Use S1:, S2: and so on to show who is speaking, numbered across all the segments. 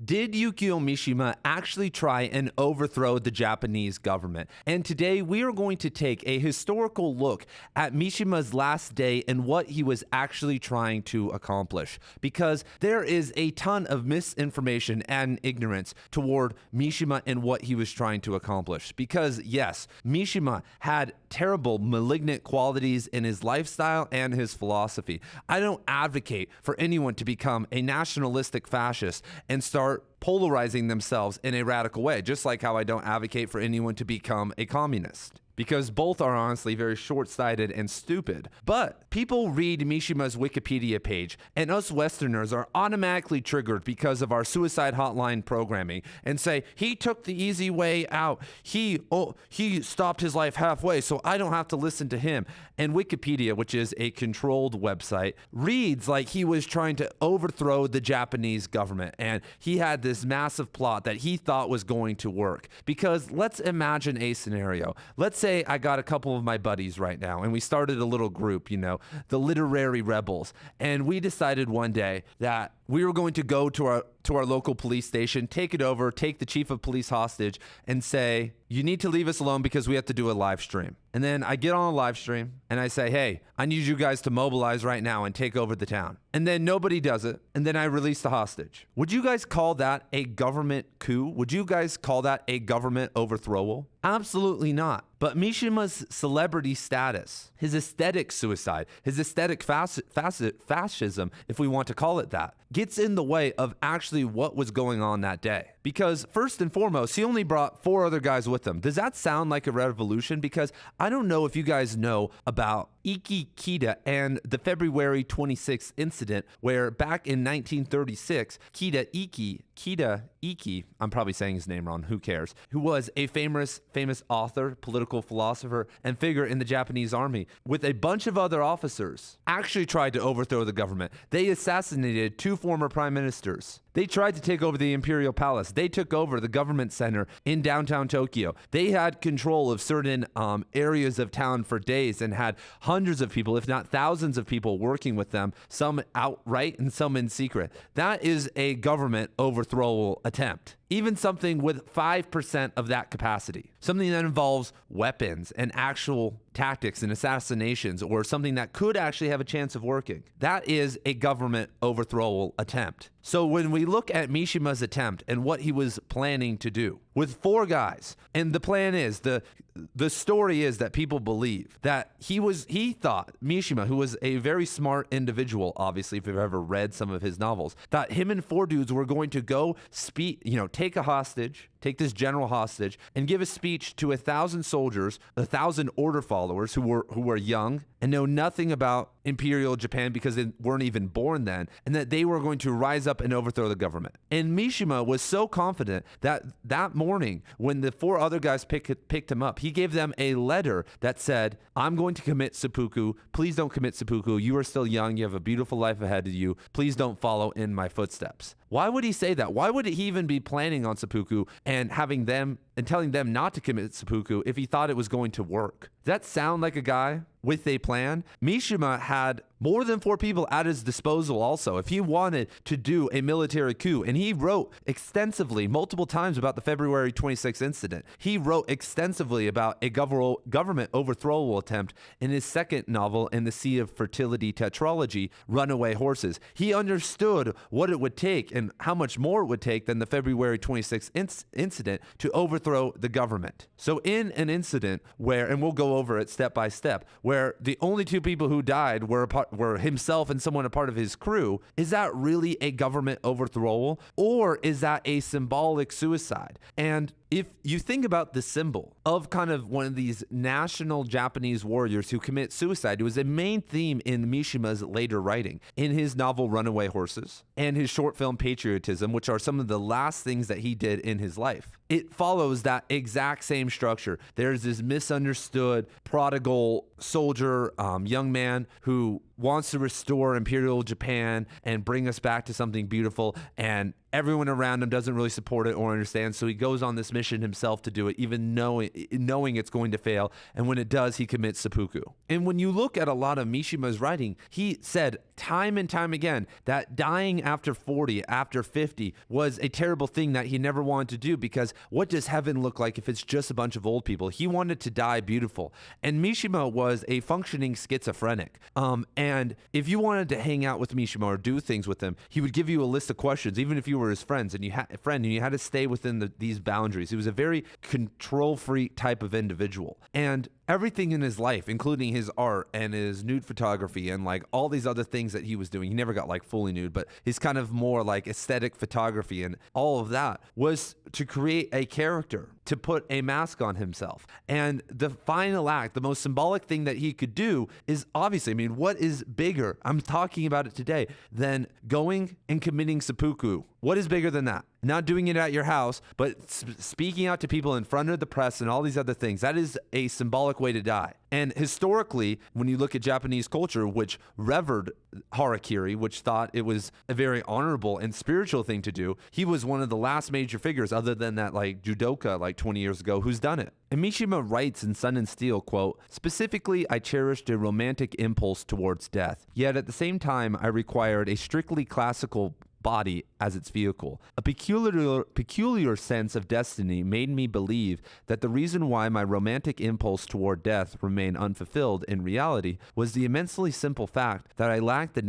S1: Did Yukio Mishima actually try and overthrow the Japanese government? And today we are going to take a historical look at Mishima's last day and what he was actually trying to accomplish. Because there is a ton of misinformation and ignorance toward Mishima and what he was trying to accomplish. Because yes, Mishima had terrible malignant qualities in his lifestyle and his philosophy. I don't advocate for anyone to become a nationalistic fascist and start polarizing themselves in a radical way, just like how I don't advocate for anyone to become a communist, because both are honestly very short-sighted and stupid. But people read Mishima's Wikipedia page, and us Westerners are automatically triggered because of our suicide hotline programming and say, he took the easy way out. He stopped his life halfway, so I don't have to listen to him. And Wikipedia, which is a controlled website, reads like he was trying to overthrow the Japanese government, and he had this massive plot that he thought was going to work. Because let's imagine a scenario. Let's say I got a couple of my buddies right now and we started a little group, the Literary Rebels, and we decided one day that we were going to go to our local police station, take it over, take the chief of police hostage, and say, you need to leave us alone because we have to do a live stream. And then I get on a live stream and I say, hey, I need you guys to mobilize right now and take over the town. And then nobody does it. And then I release the hostage. Would you guys call that a government coup? Would you guys call that a government overthrowal? Absolutely not. But Mishima's celebrity status, his aesthetic suicide, his aesthetic fascism, if we want to call it that, gets in the way of actually what was going on that day. Because first and foremost, he only brought 4 other guys with him. Does that sound like a revolution? Because I don't know if you guys know about Iki Kita and the February 26th incident where back in 1936, Kita Iki, I'm probably saying his name wrong, who cares, who was a famous author, political philosopher, and figure in the Japanese army, with a bunch of other officers, actually tried to overthrow the government. They assassinated 2 former prime ministers. They tried to take over the Imperial Palace. They took over the government center in downtown Tokyo. They had control of certain areas of town for days and had hundreds of people, if not thousands of people working with them, some outright and some in secret. That is a government overthrow attempt. Even something with 5% of that capacity, something that involves weapons and actual tactics and assassinations, or something that could actually have a chance of working. That is a government overthrow attempt. So when we look at Mishima's attempt and what he was planning to do with 4 guys, and the plan is, the story is that people believe that he thought, Mishima, who was a very smart individual, obviously, if you've ever read some of his novels, thought him and 4 dudes were going to go take this general hostage and give a speech to 1,000 soldiers, 1,000 order followers who were young and know nothing about Imperial Japan because they weren't even born then, and that they were going to rise up and overthrow the government. And Mishima was so confident that morning when the 4 other guys picked him up, he gave them a letter that said, I'm going to commit seppuku. Please don't commit seppuku. You are still young. You have a beautiful life ahead of you. Please don't follow in my footsteps. Why would he say that? Why would he even be planning on seppuku and having them and telling them not to commit seppuku if he thought it was going to work? Does that sound like a guy with a plan? Mishima had more than 4 people at his disposal also if he wanted to do a military coup. And he wrote extensively multiple times about the February 26th incident. He wrote extensively about a government overthrow attempt in his second novel, In the Sea of Fertility tetralogy, Runaway Horses. He understood what it would take and how much more it would take than the February 26th incident to overthrow the government. So in an incident where, and we'll go over it step by step, where the only 2 people who died were himself and someone a part of his crew, is that really a government overthrow, or is that a symbolic suicide? And if you think about the symbol of kind of one of these national Japanese warriors who commit suicide, it was a main theme in Mishima's later writing, in his novel Runaway Horses and his short film Patriotism, which are some of the last things that he did in his life. It follows that exact same structure. There's this misunderstood prodigal soldier, young man who wants to restore Imperial Japan and bring us back to something beautiful, and everyone around him doesn't really support it or understand. So he goes on this mission himself to do it, even knowing it's going to fail. And when it does, he commits seppuku. And when you look at a lot of Mishima's writing, he said time and time again that dying after 40, after 50 was a terrible thing that he never wanted to do, because what does heaven look like if it's just a bunch of old people? He wanted to die beautiful. And Mishima was a functioning schizophrenic. And if you wanted to hang out with Mishima or do things with him, he would give you a list of questions, even if you were his friends and you had to stay within these boundaries. He was a very control freak type of individual. And everything in his life, including his art and his nude photography and like all these other things that he was doing, he never got like fully nude, but his kind of more like aesthetic photography and all of that was to create a character, to put a mask on himself. And the final act, the most symbolic thing that he could do is obviously, I mean, what is bigger? I'm talking about it today, than going and committing seppuku. What is bigger than that? Not doing it at your house, but speaking out to people in front of the press and all these other things. That is a symbolic way to die. And historically, when you look at Japanese culture, which revered harakiri, which thought it was a very honorable and spiritual thing to do, he was one of the last major figures, other than that like judoka like 20 years ago, who's done it. And Mishima writes in Sun and Steel, quote, "Specifically, I cherished a romantic impulse towards death, yet at the same time, I required a strictly classical body as its vehicle. A peculiar sense of destiny made me believe that the reason why my romantic impulse toward death remained unfulfilled in reality was the immensely simple fact that I lacked the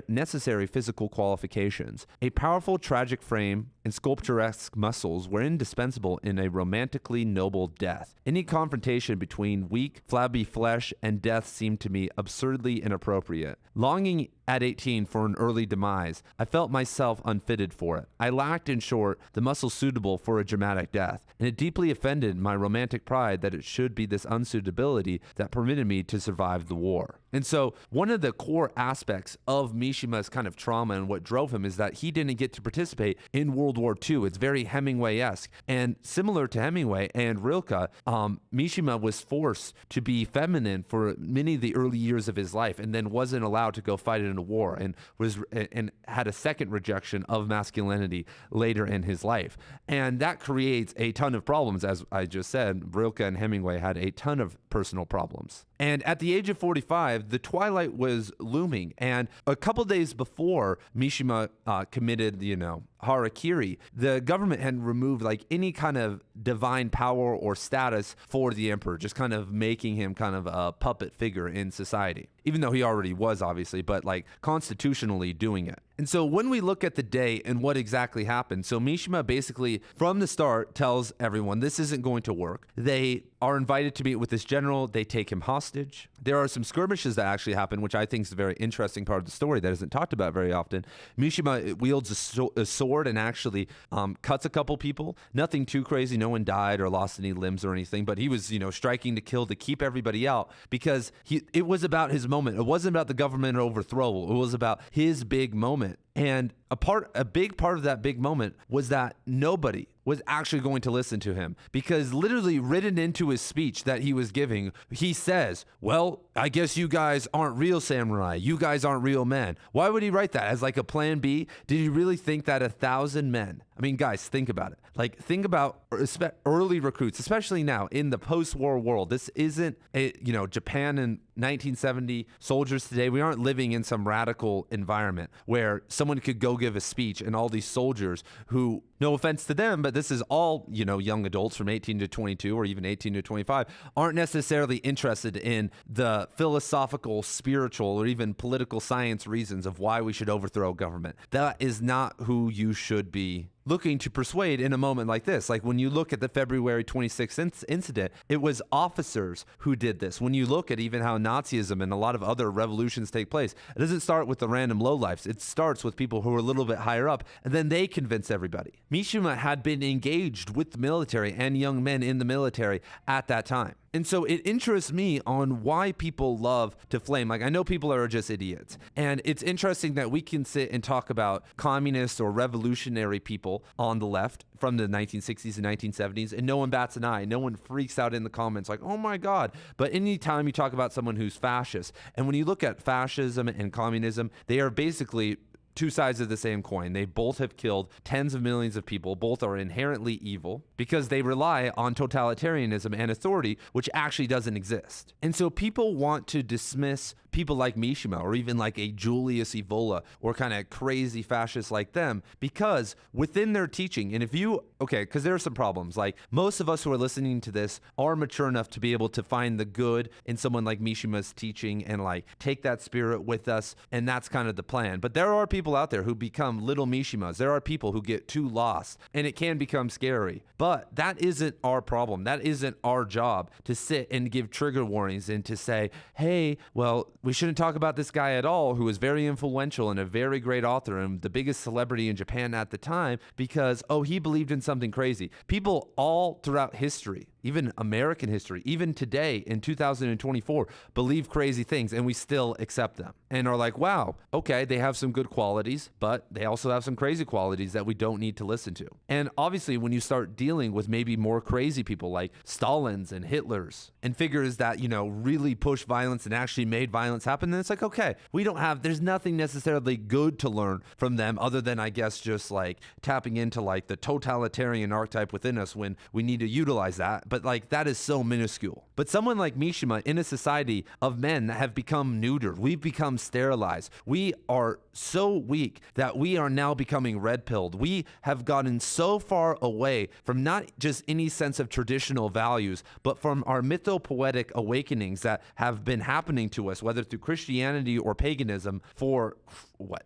S1: necessary physical qualifications. A powerful tragic frame and sculpturesque muscles were indispensable in a romantically noble death. Any confrontation between weak, flabby flesh and death seemed to me absurdly inappropriate. Longing at 18 for an early demise, I felt myself unfitted for it. I lacked, in short, the muscles suitable for a dramatic death, and it deeply offended my romantic pride that it should be this unsuitability that permitted me to survive the war." And so one of the core aspects of Mishima's kind of trauma and what drove him is that he didn't get to participate in World War II. It's very Hemingway-esque. And similar to Hemingway and Rilke, Mishima was forced to be feminine for many of the early years of his life, and then wasn't allowed to go fight in a war, and had a second rejection of masculinity later in his life. And that creates a ton of problems. As I just said, Rilke and Hemingway had a ton of personal problems. And at the age of 45, the twilight was looming. And a couple days before Mishima committed, harakiri, the government had removed like any kind of divine power or status for the emperor, just kind of making him kind of a puppet figure in society, even though he already was, obviously, but like constitutionally doing it. And so when we look at the day and what exactly happened, so Mishima basically from the start tells everyone this isn't going to work. They are invited to meet with this general. They take him hostage. There are some skirmishes that actually happen, which I think is a very interesting part of the story that isn't talked about very often. Mishima wields a sword and actually cuts a couple people. Nothing too crazy. No one died or lost any limbs or anything, but he was, striking to kill to keep everybody out, because it was about his moment. It wasn't about the government overthrow. It was about his big moment. And a big part of that big moment was that nobody was actually going to listen to him, because literally written into his speech that he was giving, he says, well, I guess you guys aren't real samurai. You guys aren't real men. Why would he write that as like a plan B? Did he really think that 1,000 men? I mean, guys, think about it. Like, think about early recruits, especially now in the post-war world. This isn't, Japan in 1970, soldiers today. We aren't living in some radical environment where someone could go give a speech and all these soldiers who, no offense to them, but this is all, young adults from 18 to 22 or even 18 to 25, aren't necessarily interested in the philosophical, spiritual, or even political science reasons of why we should overthrow government. That is not who you should be looking to persuade in a moment like this. Like when you look at the February 26th incident, it was officers who did this. When you look at even how Nazism and a lot of other revolutions take place, it doesn't start with the random lowlifes. It starts with people who are a little bit higher up, and then they convince everybody. Mishima had been engaged with the military and young men in the military at that time. And so it interests me on why people love to flame. Like, I know people are just idiots. And it's interesting that we can sit and talk about communist or revolutionary people on the left from the 1960s and 1970s, and no one bats an eye. No one freaks out in the comments like, oh my God. But anytime you talk about someone who's fascist, and when you look at fascism and communism, they are basically two sides of the same coin. They both have killed tens of millions of people. Both are inherently evil because they rely on totalitarianism and authority, which actually doesn't exist. And so people want to dismiss people like Mishima or even like a Julius Evola or kind of crazy fascists like them because within their teaching, and if you, because there are some problems. Like most of us who are listening to this are mature enough to be able to find the good in someone like Mishima's teaching and like take that spirit with us. And that's kind of the plan. But there are people out there who become little Mishimas. There are people who get too lost and it can become scary. But that isn't our problem. That isn't our job to sit and give trigger warnings and to say, hey, well, we shouldn't talk about this guy at all who was very influential and a very great author and the biggest celebrity in Japan at the time because, oh, he believed in something crazy. People all throughout history, even American history, even today in 2024, believe crazy things and we still accept them and are like, wow, okay, they have some good qualities, but they also have some crazy qualities that we don't need to listen to. And obviously, when you start dealing with maybe more crazy people like Stalins and Hitlers and figures that, really push violence and actually made violence happen, then it's like, okay, there's nothing necessarily good to learn from them other than, I guess, just like tapping into like the totalitarian archetype within us when we need to utilize that. But like that is so minuscule. But someone like Mishima in a society of men that have become neutered, we've become sterilized. We are so weak that we are now becoming red pilled. We have gotten so far away from not just any sense of traditional values, but from our mythopoetic awakenings that have been happening to us, whether through Christianity or paganism for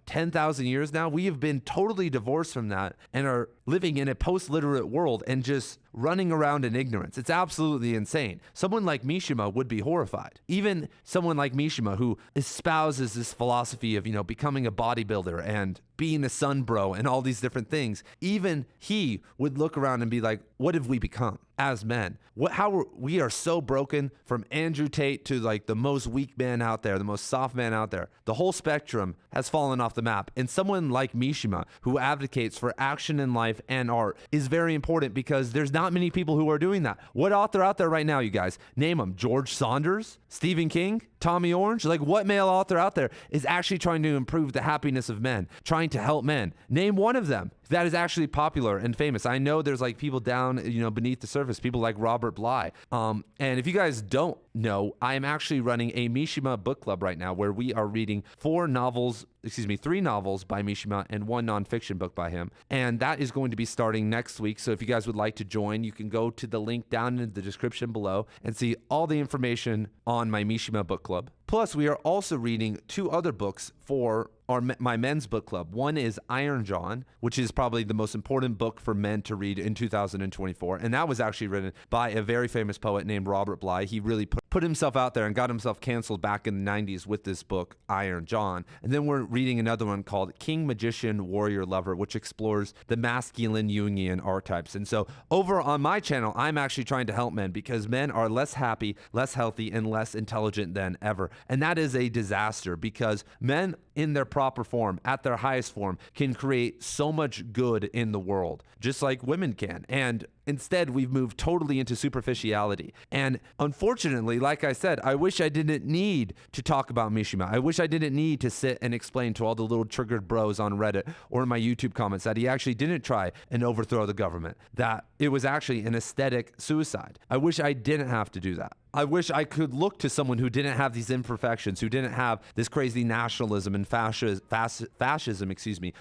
S1: 10,000 years now. We have been totally divorced from that and are living in a post-literate world and just running around in ignorance. It's absolutely insane. Someone like Mishima would be horrified. Even someone like Mishima who espouses this philosophy of, becoming a bodybuilder and being a sun bro and all these different things, even he would look around and be like, what have we become as men? We are so broken from Andrew Tate to like the most weak man out there, the most soft man out there. The whole spectrum has fallen off the map. And someone like Mishima who advocates for action in life and art is very important because there's not many people who are doing that. What author out there right now, you guys? Name them. George Saunders? Stephen King? Tommy Orange? Like what male author out there is actually trying to improve the happiness of men, trying to help men? Name one of them that is actually popular and famous. I know there's like people down, beneath the surface, people like Robert Bly. And if you guys don't know, I am actually running a Mishima book club right now where we are reading 3 novels by Mishima and 1 nonfiction book by him. And that is going to be starting next week. So if you guys would like to join, you can go to the link down in the description below and see all the information on my Mishima book club. Plus, we are also reading 2 other books for my men's book club. One is Iron John, which is probably the most important book for men to read in 2024. And that was actually written by a very famous poet named Robert Bly. He really put himself out there and got himself canceled back in the 90s with this book, Iron John. And then we're reading another one called King, Magician, Warrior, Lover, which explores the masculine Jungian archetypes. And so over on my channel, I'm actually trying to help men because men are less happy, less healthy, and less intelligent than ever. And that is a disaster because men in their proper form, at their highest form, can create so much good in the world, just like women can. And instead, we've moved totally into superficiality. And unfortunately, like I said, I wish I didn't need to talk about Mishima. I wish I didn't need to sit and explain to all the little triggered bros on Reddit or in my YouTube comments that he actually didn't try and overthrow the government, that it was actually an aesthetic suicide. I wish I didn't have to do that. I wish I could look to someone who didn't have these imperfections, who didn't have this crazy nationalism and fascism,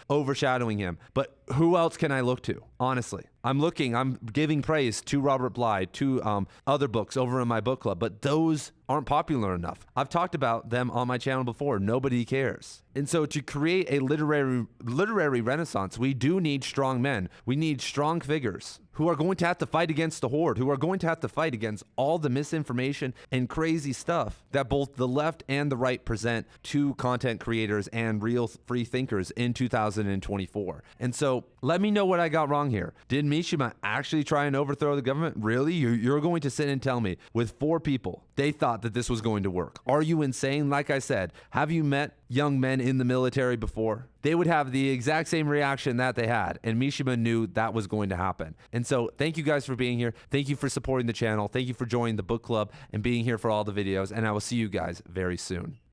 S1: overshadowing him. But who else can I look to? Honestly, I'm giving praise to Robert Bly, to other books over in my book club, but those aren't popular enough. I've talked about them on my channel before. Nobody cares. And so to create a literary renaissance, we do need strong men. We need strong figures who are going to have to fight against the horde, who are going to have to fight against all the misinformation and crazy stuff that both the left and the right present to content creators and real free thinkers in 2024. And so let me know what I got wrong here. Did Mishima actually try and overthrow the government? Really? You're going to sit and tell me with 4 people, they thought that this was going to work. Are you insane? Like I said, have you met young men in the military before? They would have the exact same reaction that they had, and Mishima knew that was going to happen. And so thank you guys for being here. Thank you for supporting the channel. Thank you for joining the book club and being here for all the videos, and I will see you guys very soon.